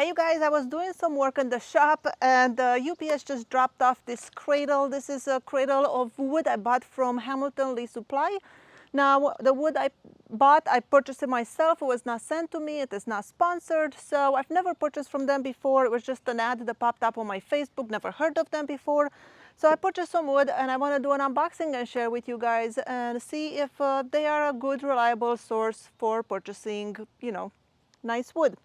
Hey you guys, I was doing some work in the shop and UPS just dropped off this cradle. This is a cradle of wood I bought from Hamilton Lee Supply. Now the wood I bought, I purchased it myself. It was not sent to me. It is not sponsored. So I've never purchased from them before. It was just an ad that popped up on my Facebook. Never heard of them before. So I purchased some wood and I want to do an unboxing and share with you guys and see if they are a good, reliable source for purchasing, nice wood.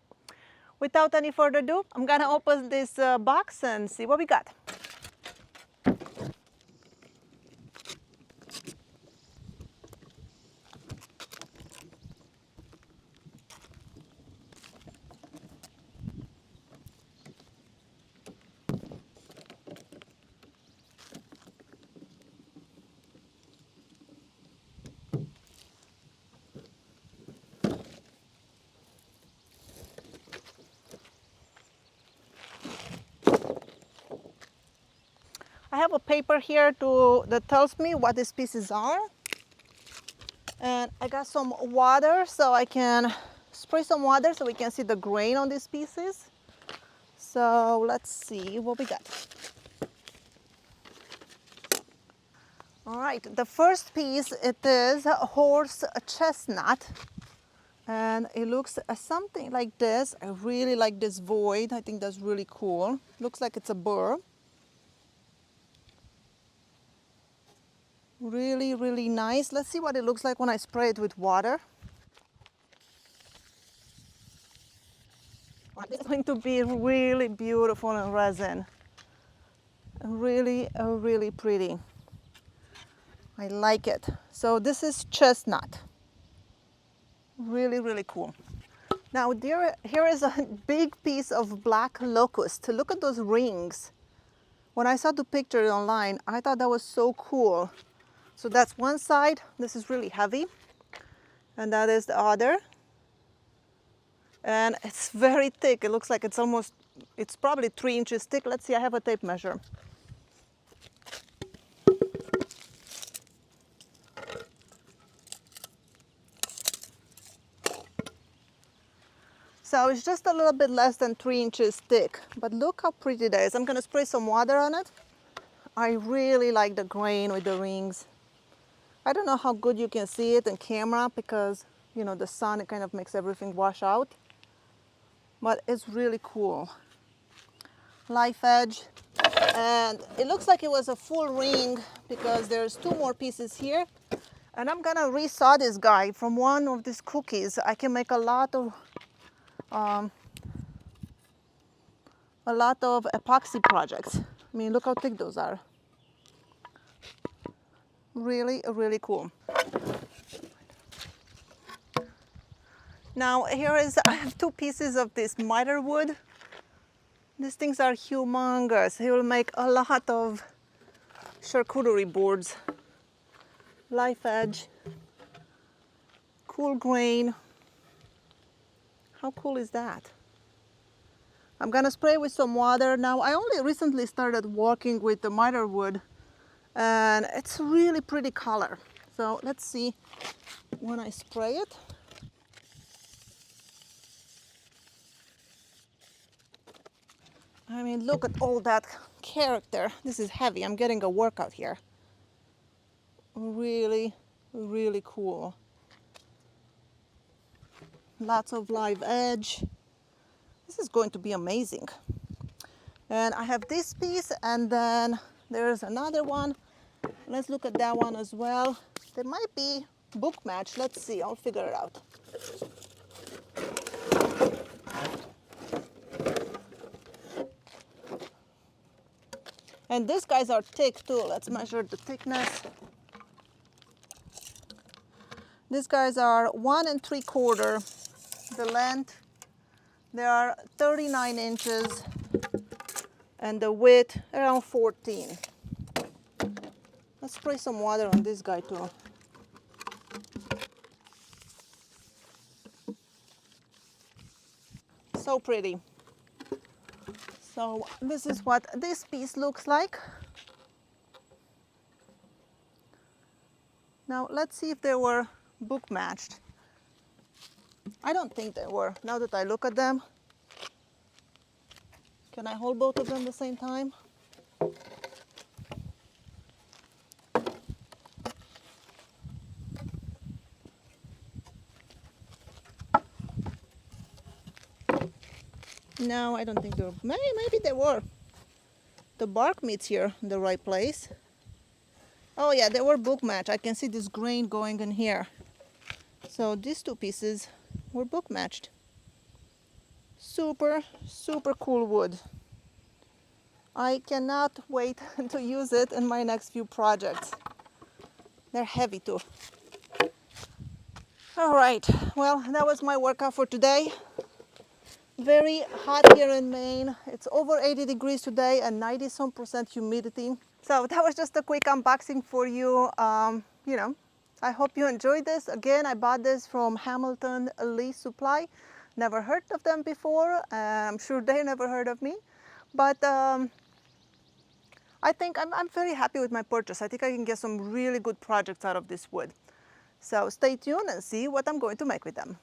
Without any further ado, I'm gonna open this box and see what we got. I have a paper here that tells me what these pieces are. And I got some water so I can spray some water so we can see the grain on these pieces. So let's see what we got. All right, the first piece, it is a horse chestnut. And it looks something like this. I really like this void. I think that's really cool. Looks like it's a burr. Really, really nice. Let's see what it looks like when I spray it with water. It's going to be really beautiful in resin. Really, really pretty. I like it. So this is chestnut. Really, really cool. Now here is a big piece of black locust. Look at those rings. When I saw the picture online, I thought that was so cool. So that's one side. This is really heavy. And that is the other. And it's very thick. It looks like it's probably 3 inches thick. Let's see, I have a tape measure. So it's just a little bit less than 3 inches thick, but look how pretty that is. I'm gonna spray some water on it. I really like the grain with the rings. I don't know how good you can see it in camera because, the sun, it kind of makes everything wash out. But it's really cool. Life edge. And it looks like it was a full ring because there's 2 more pieces here. And I'm gonna resaw this guy from one of these cookies. I can make a lot of epoxy projects. I mean, look how thick those are. Really, really cool. Now I have 2 pieces of this myrtlewood. These things are humongous. It will make a lot of charcuterie boards. Life edge. Cool grain. How cool is that? I'm gonna spray with some water. Now I only recently started working with the myrtlewood and it's a really pretty color. So let's see when I spray it. I mean, look at all that character. This is heavy. I'm getting a workout here. Really, really cool. Lots of live edge. This is going to be amazing. And I have this piece and then there's another one. Let's look at that one as well. There might be book match. Let's see, I'll figure it out. And these guys are thick too. Let's measure the thickness. These guys are 1 3/4 the length. They are 39 inches and the width around 14. Let's spray some water on this guy too. So pretty. So this is what this piece looks like. Now let's see if they were book matched. I don't think they were, now that I look at them. Can I hold both of them at the same time? No, I don't think they're, maybe they were. The bark meets here in the right place. Oh yeah, they were book matched. I can see this grain going in here. So these two pieces were book matched. Super, super cool wood. I cannot wait to use it in my next few projects. They're heavy too. All right, well, that was my workout for today. Very hot here in Maine. It's over 80 degrees today and 90% humidity. So that was just a quick unboxing for you. I hope you enjoyed this. Again, I bought this from Hamilton Lease Supply. Never heard of them before. I'm sure they never heard of me. But I think I'm very happy with my purchase. I think I can get some really good projects out of this wood. So stay tuned and see what I'm going to make with them.